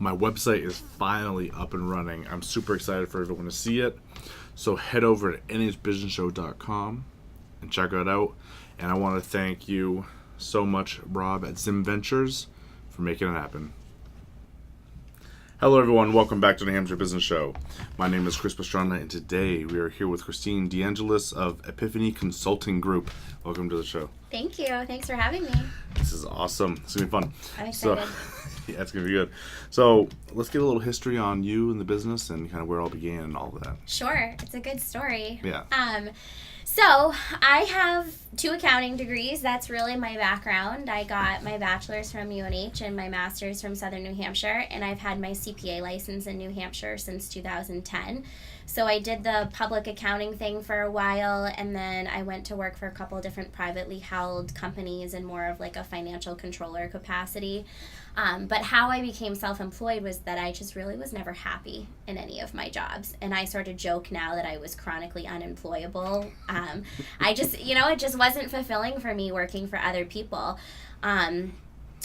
My website is finally up and running. I'm super excited for everyone to see it. So head over to nhbusinessshow.com and check it out. And I want to thank you so much, Rob, at Zim Ventures for making it happen. Hello, everyone. Welcome back to the New Hampshire Business Show. My name is Chris Pastrana, and today we are here with Christine DeAngelis of Epiphany Consulting Group. Welcome to the show. Thank you. Thanks for having me. This is awesome. It's going to be fun. I'm excited. Yeah, it's going to be good. So let's get a little history on you and the business and kind of where it all began and all of that. Sure. It's a good story. Yeah. So I have 2 accounting degrees. That's really my background. I got my bachelor's from UNH and my master's from Southern New Hampshire, and I've had my CPA license in New Hampshire since 2010. So I did the public accounting thing for a while, and then I went to work for a couple of different privately held companies in more of like a financial controller capacity. But how I became self-employed was that I just really was never happy in any of my jobs. And I sort of joke now that I was chronically unemployable. I just, it just wasn't fulfilling for me working for other people. I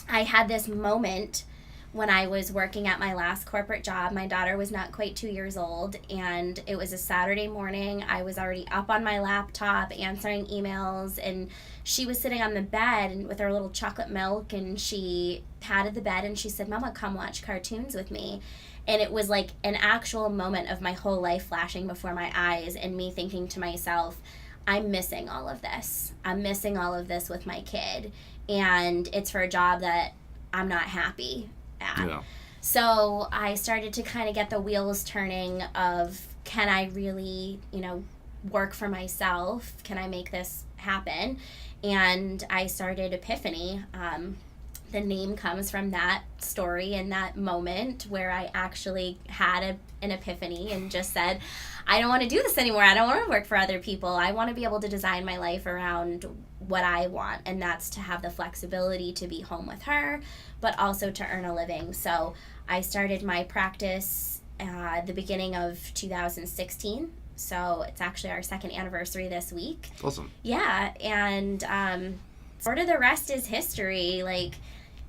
had this moment when I was working at my last corporate job. My daughter was not quite 2 years old, and it was a Saturday morning. I was already up on my laptop answering emails, and she was sitting on the bed with her little chocolate milk, and she patted the bed and she said, "Mama, come watch cartoons with me." And it was like an actual moment of my whole life flashing before my eyes, and me thinking to myself, I'm missing all of this. I'm missing all of this with my kid, and it's for a job that I'm not happy at. Yeah. So I started to kind of get the wheels turning of, can I really, work for myself? Can I make this happen? And I started Epiphany. The name comes from that story and that moment where I actually had an epiphany and just said, I don't want to do this anymore. I don't want to work for other people. I want to be able to design my life around what I want, and that's to have the flexibility to be home with her, but also to earn a living. So I started my practice the beginning of 2016. So it's actually our 2nd anniversary this week. Awesome. Yeah, and sort of the rest is history. Like,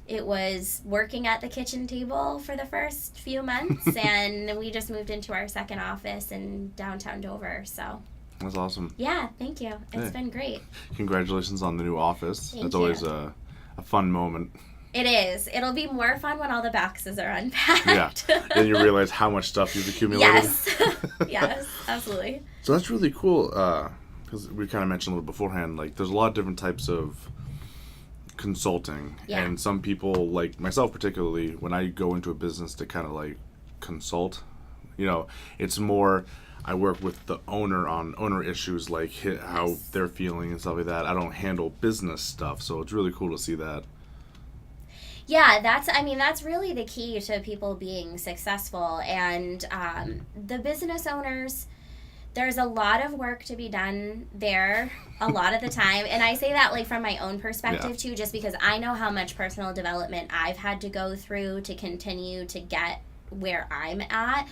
it was working at the kitchen table for the first few months, and we just moved into our 2nd office in downtown Dover. So that's awesome. Yeah, thank you. It's been great. Congratulations on the new office. Thank That's you. Always a fun moment. It is. It'll be more fun when all the boxes are unpacked. Yeah. Then you realize how much stuff you've accumulated. Yes. Yes, absolutely. So that's really cool, because we kind of mentioned a little beforehand, like there's a lot of different types of consulting. Yeah. And some people, like myself particularly, when I go into a business to kind of like consult, it's more I work with the owner on owner issues, like how they're feeling and stuff like that. I don't handle business stuff, so it's really cool to see that. Yeah, that's really the key to people being successful. And the business owners, there's a lot of work to be done there a lot of the time. And I say that like from my own perspective too, just because I know how much personal development I've had to go through to continue to get where I'm at.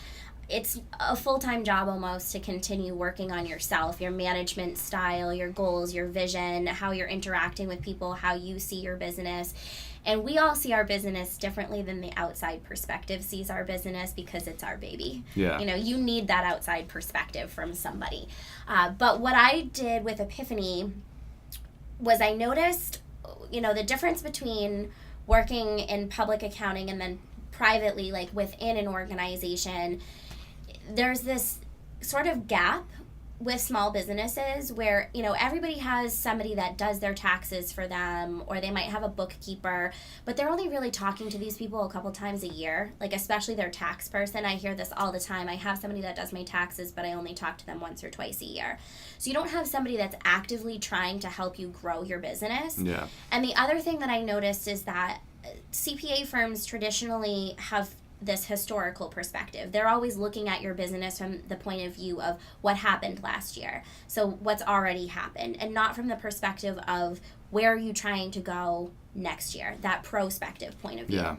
It's a full-time job almost to continue working on yourself, your management style, your goals, your vision, how you're interacting with people, how you see your business. And we all see our business differently than the outside perspective sees our business, because it's our baby. Yeah. You need that outside perspective from somebody. But what I did with Epiphany was I noticed, the difference between working in public accounting and then privately, like within an organization. There's this sort of gap with small businesses where, everybody has somebody that does their taxes for them, or they might have a bookkeeper, but they're only really talking to these people a couple times a year, like especially their tax person. I hear this all the time. I have somebody that does my taxes, but I only talk to them once or twice a year. So you don't have somebody that's actively trying to help you grow your business. Yeah. And the other thing that I noticed is that CPA firms traditionally have this historical perspective. They're always looking at your business from the point of view of what happened last year. So what's already happened, and not from the perspective of where are you trying to go next year, that prospective point of view. Yeah.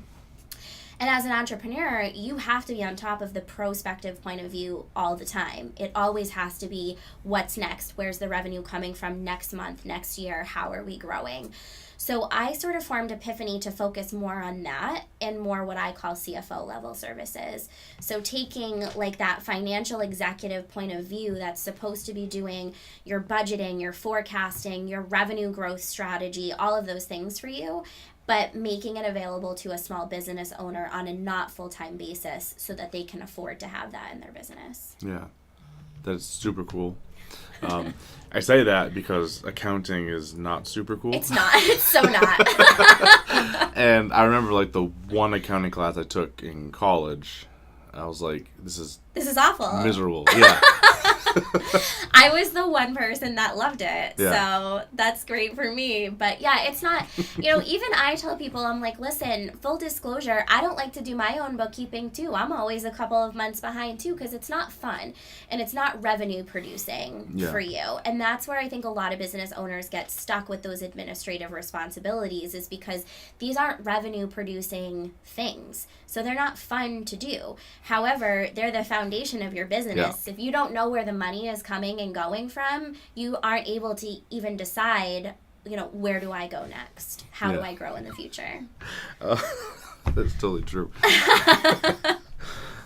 And as an entrepreneur, you have to be on top of the prospective point of view all the time. It always has to be what's next? Where's the revenue coming from next month, next year? How are we growing? So I sort of formed Epiphany to focus more on that and more what I call CFO level services. So taking like that financial executive point of view that's supposed to be doing your budgeting, your forecasting, your revenue growth strategy, all of those things for you, but making it available to a small business owner on a not full-time basis so that they can afford to have that in their business. Yeah, that's super cool. I say that because accounting is not super cool. It's not. It's so not. And I remember like the one accounting class I took in college, I was like, this is awful. Miserable. Yeah. I was the one person that loved it. Yeah. So that's great for me. But yeah, it's not, even I tell people, I'm like, listen, full disclosure, I don't like to do my own bookkeeping too. I'm always a couple of months behind too because it's not fun and it's not revenue producing for you. And that's where I think a lot of business owners get stuck with those administrative responsibilities is because these aren't revenue producing things. So they're not fun to do. However, they're the foundation of your business. If you don't know where the money is coming and going from, you aren't able to even decide, where do I go next? How do I grow in the future? That's totally true.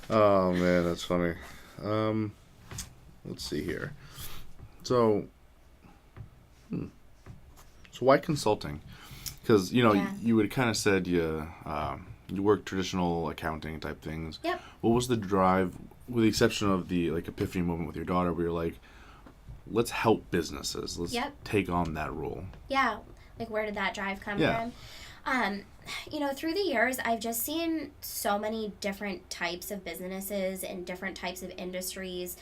Oh, man, that's funny. Let's see here. So why consulting? Because, you would kind of said you work traditional accounting type things. Yep. What was the drive, with the exception of the epiphany moment with your daughter, where you're like, let's help businesses. Let's take on that role. Yeah. Like, where did that drive come from? Through the years, I've just seen so many different types of businesses and different types of industries.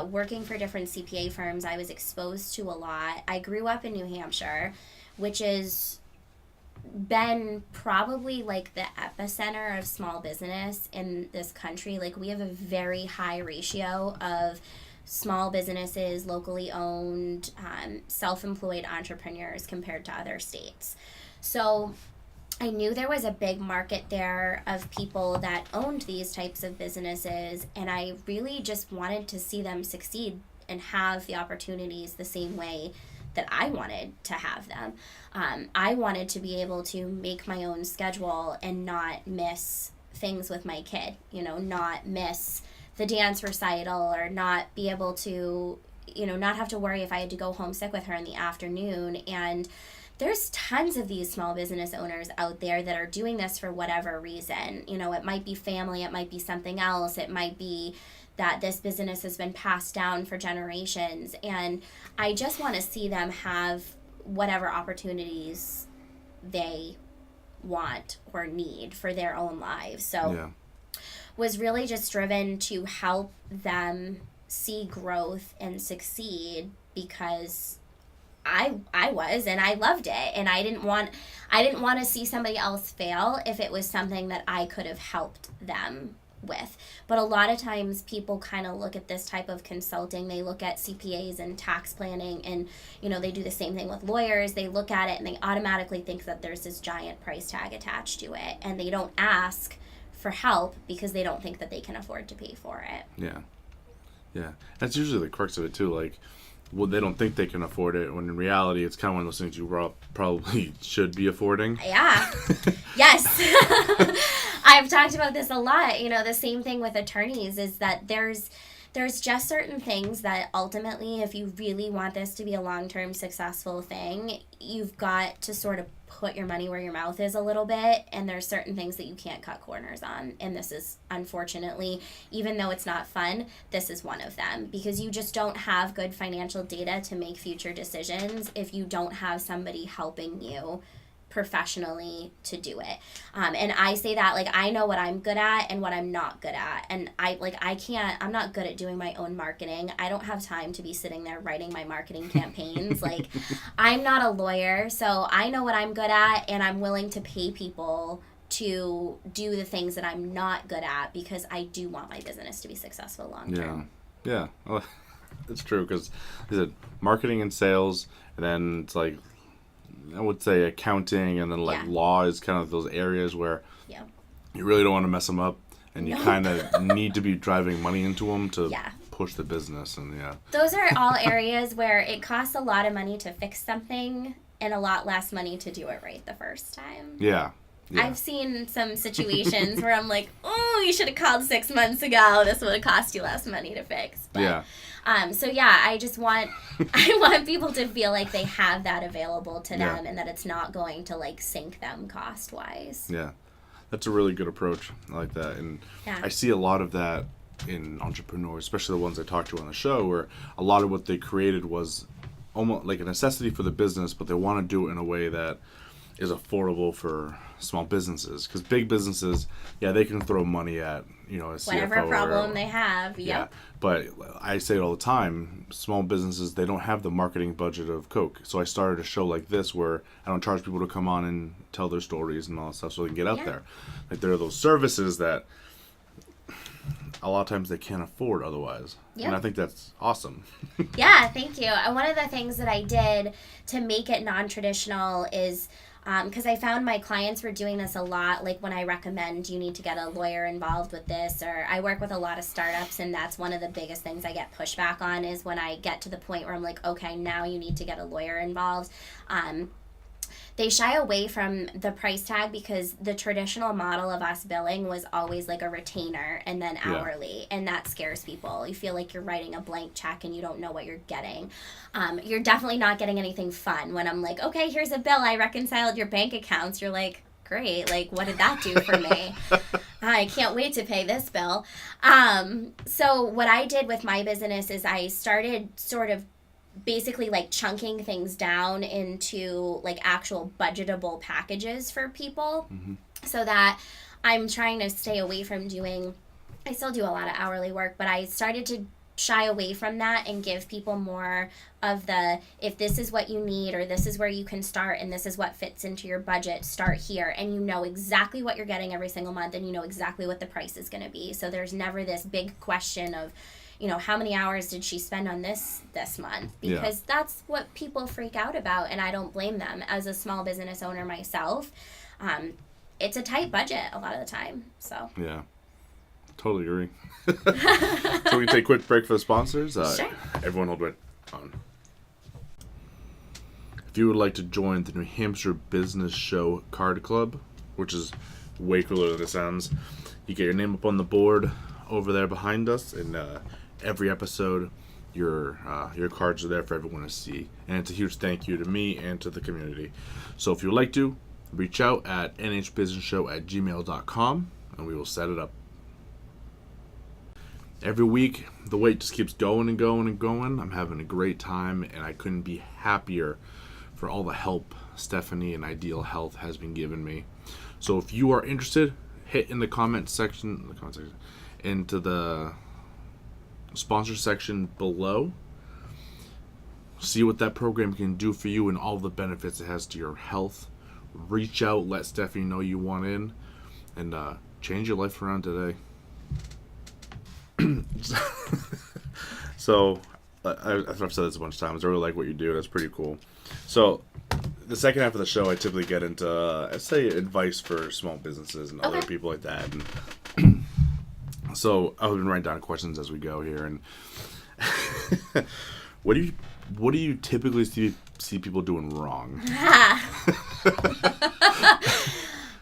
Working for different CPA firms, I was exposed to a lot. I grew up in New Hampshire, which is been probably like the epicenter of small business in this country. Like, we have a very high ratio of small businesses, locally owned, self-employed entrepreneurs compared to other states. So I knew there was a big market there of people that owned these types of businesses, and I really just wanted to see them succeed and have the opportunities the same way that I wanted to have them. I wanted to be able to make my own schedule and not miss things with my kid, not miss the dance recital or not be able to, not have to worry if I had to go homesick with her in the afternoon. And there's tons of these small business owners out there that are doing this for whatever reason. It might be family, it might be something else, it might be that this business has been passed down for generations. And I just want to see them have whatever opportunities they want or need for their own lives. So was really just driven to help them see growth and succeed because I was, and I loved it, and I didn't want to see somebody else fail if it was something that I could have helped them with. But a lot of times people kind of look at this type of consulting, they look at CPAs and tax planning, and they do the same thing with lawyers. They look at it and they automatically think that there's this giant price tag attached to it, and they don't ask for help because they don't think that they can afford to pay for it. Yeah, that's usually the crux of it too. Like, well, they don't think they can afford it, when in reality it's kind of one of those things you probably should be affording. Yeah. Yes. I've talked about this a lot. The same thing with attorneys is that there's just certain things that ultimately, if you really want this to be a long-term successful thing, you've got to sort of put your money where your mouth is a little bit, and there's certain things that you can't cut corners on. And this is, unfortunately, even though it's not fun, this is one of them, because you just don't have good financial data to make future decisions if you don't have somebody helping you professionally to do it. And I say that, like, I know what I'm good at and what I'm not good at. And I'm not good at doing my own marketing. I don't have time to be sitting there writing my marketing campaigns. Like, I'm not a lawyer, so I know what I'm good at, and I'm willing to pay people to do the things that I'm not good at because I do want my business to be successful long term. Yeah. Well, it's true, because marketing and sales, and then it's like, I would say accounting, and then law is kind of those areas where You really don't want to mess them up, and you kind of need to be driving money into them to push the business. And those are all areas where it costs a lot of money to fix something and a lot less money to do it right the first time. Yeah. I've seen some situations where I'm like, oh, you should have called 6 months ago. This would have cost you less money to fix. But, I just want people to feel like they have that available to them and that it's not going to like sink them cost wise. Yeah. That's a really good approach. I like that. And I see a lot of that in entrepreneurs, especially the ones I talked to on the show, where a lot of what they created was almost like a necessity for the business, but they want to do it in a way that is affordable for small businesses. Because big businesses, they can throw money at, a CFO. Whatever problem they have, Yeah, but I say it all the time, small businesses, they don't have the marketing budget of Coke. So I started a show like this where I don't charge people to come on and tell their stories and all that stuff so they can get out there. Like there are those services that a lot of times they can't afford otherwise. Yep. And I think that's awesome. Yeah, thank you. One of the things that I did to make it non-traditional is because I found my clients were doing this a lot, like when I recommend you need to get a lawyer involved with this, or I work with a lot of startups, and that's one of the biggest things I get pushback on is when I get to the point where I'm like, okay, now you need to get a lawyer involved. They shy away from the price tag because the traditional model of us billing was always like a retainer and then hourly, and that scares people. You feel like you're writing a blank check and you don't know what you're getting. You're definitely not getting anything fun. When I'm like, okay, here's a bill, I reconciled your bank accounts, you're like, great, like what did that do for me? I can't wait to pay this bill. So what I did with my business is I started sort of basically like chunking things down into like actual budgetable packages for people, so that I'm trying to stay away from I still do a lot of hourly work, but I started to shy away from that and give people more of the, if this is what you need or this is where you can start and this is what fits into your budget, start here, and you know exactly what you're getting every single month and you know exactly what the price is going to be. So there's never this big question of, how many hours did she spend on this month? Because that's what people freak out about, and I don't blame them. As a small business owner myself, it's a tight budget a lot of the time. So yeah, totally agree. So we can take a quick break for the sponsors. Sure. Everyone hold right on. If you would like to join the New Hampshire Business Show Card Club, which is way cooler than it sounds, you get your name up on the board over there behind us, and every episode, your cards are there for everyone to see. And it's a huge thank you to me and to the community. So if you'd like to, reach out at nhbusinessshow@gmail.com and we will set it up. Every week, the wait just keeps going and going and going. I'm having a great time, and I couldn't be happier for all the help Stephanie and Ideal Health has been giving me. So if you are interested, hit in the comment section, into the sponsor section below. See what that program can do for you and all the benefits it has to your health. Reach out, let Stephanie know you want in, and change your life around today. So, I've said this a bunch of times. I really like what you do. That's pretty cool. So, the second half of the show, I typically get into, I'd say, advice for small businesses and other people like that. And so I've been writing down questions as we go here, and what do you typically see people doing wrong?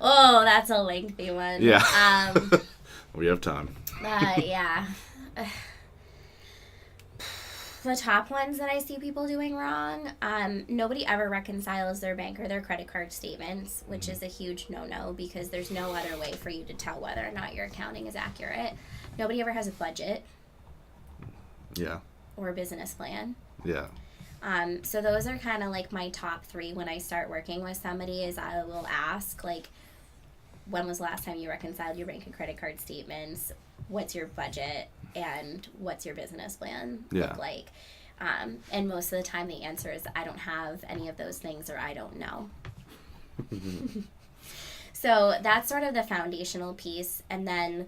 Oh, that's a lengthy one. Yeah. We have time. Yeah. The top ones that I see people doing wrong, nobody ever reconciles their bank or their credit card statements, which is a huge no-no because there's no other way for you to tell whether or not your accounting is accurate. Nobody ever has a budget. Yeah. Or a business plan. Yeah. So those are kind of like my top 3 when I start working with somebody is I will ask, like, when was the last time you reconciled your bank and credit card statements? What's your budget? And what's your business plan look like? And most of the time the answer is I don't have any of those things or I don't know. So that's sort of the foundational piece. And then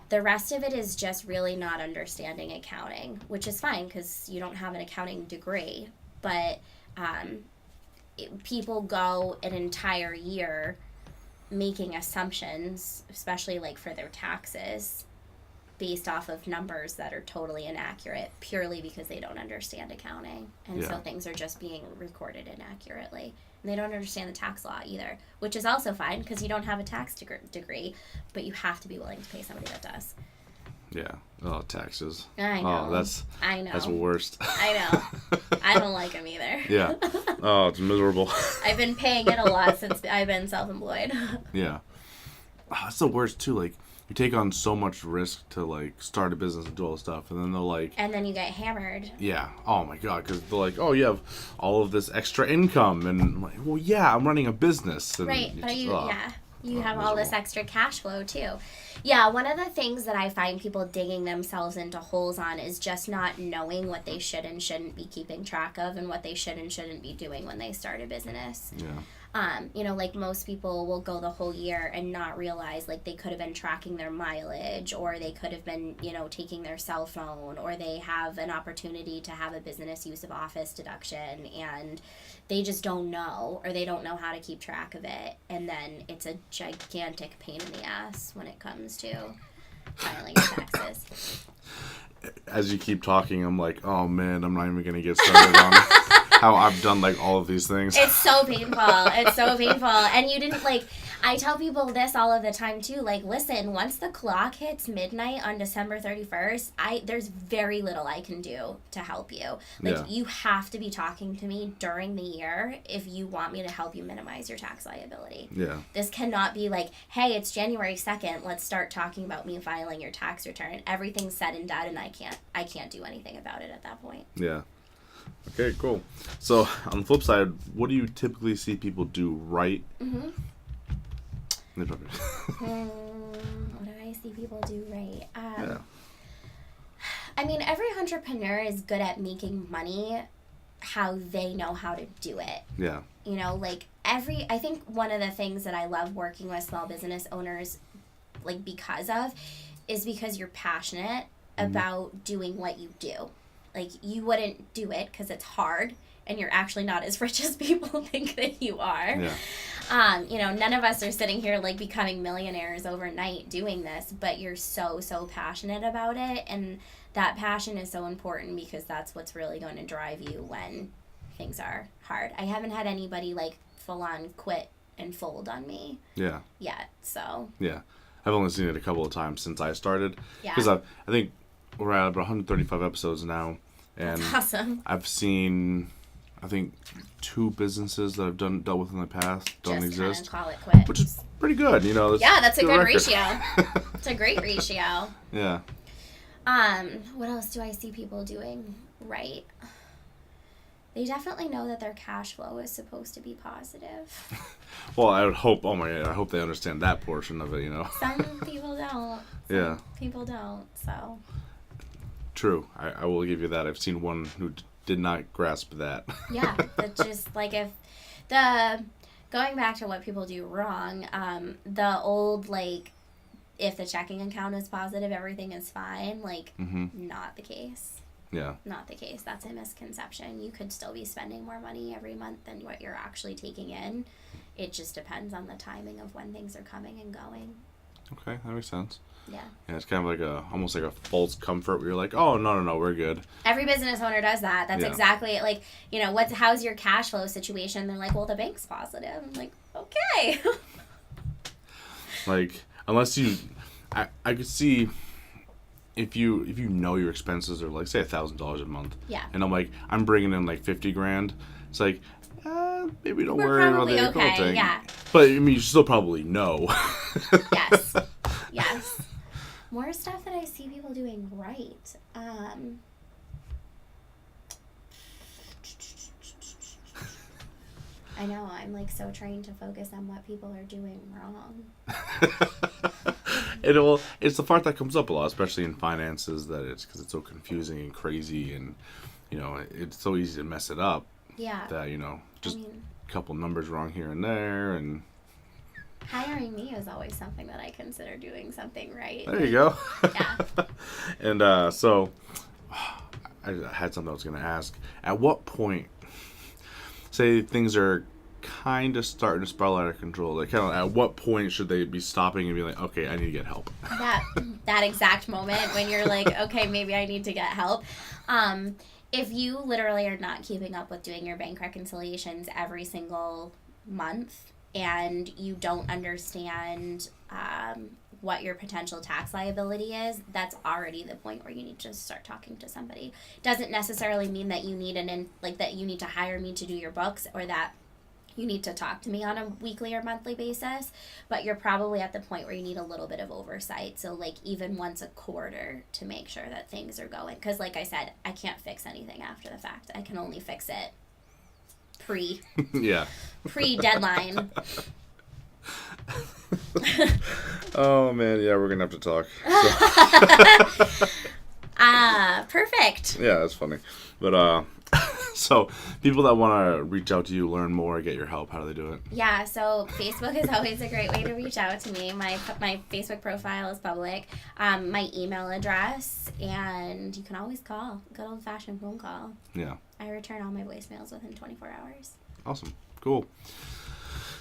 the rest of it is just really not understanding accounting, which is fine because you don't have an accounting degree. But people go an entire year making assumptions, especially like for their taxes, based off of numbers that are totally inaccurate purely because they don't understand accounting. And so things are just being recorded inaccurately. And they don't understand the tax law either, which is also fine because you don't have a tax degree, but you have to be willing to pay somebody that does. Yeah. Oh, taxes. I know. Oh, that's the worst. I know. I don't like them either. Yeah. Oh, it's miserable. I've been paying it a lot since I've been self-employed. Yeah. Oh, that's the worst too. Like, you take on so much risk to like start a business and do all this stuff, and then they're like, and then you get hammered. Yeah. Oh my God. Because they're like, oh, you have all of this extra income, and I'm like, well, yeah, I'm running a business. And right. But you have miserable. all this extra cash flow too. Yeah. One of the things that I find people digging themselves into holes on is just not knowing what they should and shouldn't be keeping track of, and what they should and shouldn't be doing when they start a business. Yeah. Like most people will go the whole year and not realize like they could have been tracking their mileage, or they could have been, taking their cell phone, or they have an opportunity to have a business use of office deduction and they just don't know, or they don't know how to keep track of it. And then it's a gigantic pain in the ass when it comes to filing your taxes. As you keep talking, I'm like, oh man, I'm not even going to get started on how I've done like all of these things. It's so painful. It's so painful. And you didn't I tell people this all of the time too. Like, listen, once the clock hits midnight on December 31st, there's very little I can do to help you. You have to be talking to me during the year if you want me to help you minimize your tax liability. Yeah. This cannot be like, hey, it's January 2nd. Let's start talking about me filing your tax return. Everything's said and done, and I can't do anything about it at that point. Yeah. Okay, cool. So on the flip side, what do you typically see people do right? Mm-hmm. What do I see people do right? I mean, every entrepreneur is good at making money how they know how to do it. Yeah. I think one of the things that I love working with small business owners, because you're passionate about doing what you do. You wouldn't do it because it's hard, and you're actually not as rich as people think that you are. Yeah. None of us are sitting here becoming millionaires overnight doing this, but you're so passionate about it, and that passion is so important because that's what's really going to drive you when things are hard. I haven't had anybody full on quit and fold on me. Yeah. Yet, so. Yeah. I've only seen it a couple of times since I started. Yeah. Because I think we're at about 135 episodes now, and that's awesome. I've seen, I think, 2 businesses that I've dealt with in the past don't exist. Just call it quits. Which is pretty good, That's a good record. ratio. It's a great ratio. Yeah. What else do I see people doing right? They definitely know that their cash flow is supposed to be positive. Well, I would hope, oh my God, I hope they understand that portion of it, Some people don't. Yeah. People don't, so. True. I will give you that. I've seen one who did not grasp that. Yeah. It's just going back to what people do wrong, the old, if the checking account is positive, everything is fine, not the case. Yeah. Not the case. That's a misconception. You could still be spending more money every month than what you're actually taking in. It just depends on the timing of when things are coming and going. Okay, that makes sense. Yeah. Yeah, it's kind of almost like a false comfort where you're like, oh, no, we're good. Every business owner does that. That's exactly how's your cash flow situation? They're like, well, the bank's positive. I'm like, okay. Unless I could see if you know your expenses are say $1,000 a month. Yeah. And I'm bringing in $50,000. It's maybe don't worry about the okay, yeah. But you still probably know. Yes. More stuff that I see people doing right. I know, I'm so trained to focus on what people are doing wrong. It's the part that comes up a lot, especially in finances, that because it's so confusing and crazy, and it's so easy to mess it up. Yeah. That just a couple numbers wrong here and there, and hiring me is always something that I consider doing something right. There you go. Yeah. And so I had something I was going to ask. At what point, say things are kind of starting to spiral out of control? Like, kind of, at what point should they be stopping and be like, okay, I need to get help? That exact moment when you're like, okay, maybe I need to get help. If you literally are not keeping up with doing your bank reconciliations every single month and you don't understand what your potential tax liability is, that's already the point where you need to start talking to somebody. Doesn't necessarily mean that you need that you need to hire me to do your books, or that you need to talk to me on a weekly or monthly basis, but you're probably at the point where you need a little bit of oversight. So like even once a quarter to make sure that things are going. Because like I said, I can't fix anything after the fact. I can only fix it pre-deadline. Oh man, yeah, we're gonna have to talk. Perfect. Yeah, that's funny. But so people that want to reach out to you, learn more, get your help, how do they do it? Yeah, so Facebook is always a great way to reach out to me. My Facebook profile is public. My email address, and you can always call. Good old-fashioned phone call. Yeah. I return all my voicemails within 24 hours. Awesome. Cool.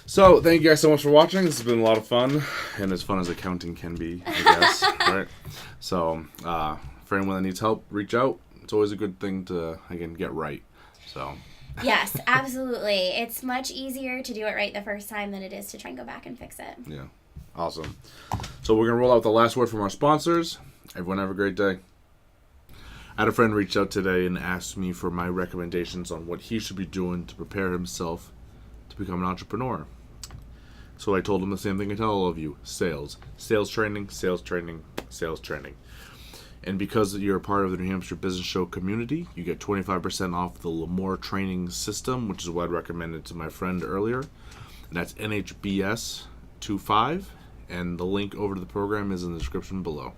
So, thank you guys so much for watching. This has been a lot of fun, and as fun as accounting can be, I guess. Right? So, for anyone that needs help, reach out. It's always a good thing to, again, get right. So. Yes, absolutely. It's much easier to do it right the first time than it is to try and go back and fix it. Yeah. Awesome. So, we're going to roll out the last word from our sponsors. Everyone have a great day. I had a friend reach out today and asked me for my recommendations on what he should be doing to prepare himself to become an entrepreneur. So I told him the same thing I tell all of you. Sales training, sales training, sales training. And because you're a part of the New Hampshire Business Show community, you get 25% off the Lemoore training system, which is what I recommended to my friend earlier. And that's NHBS25, and the link over to the program is in the description below.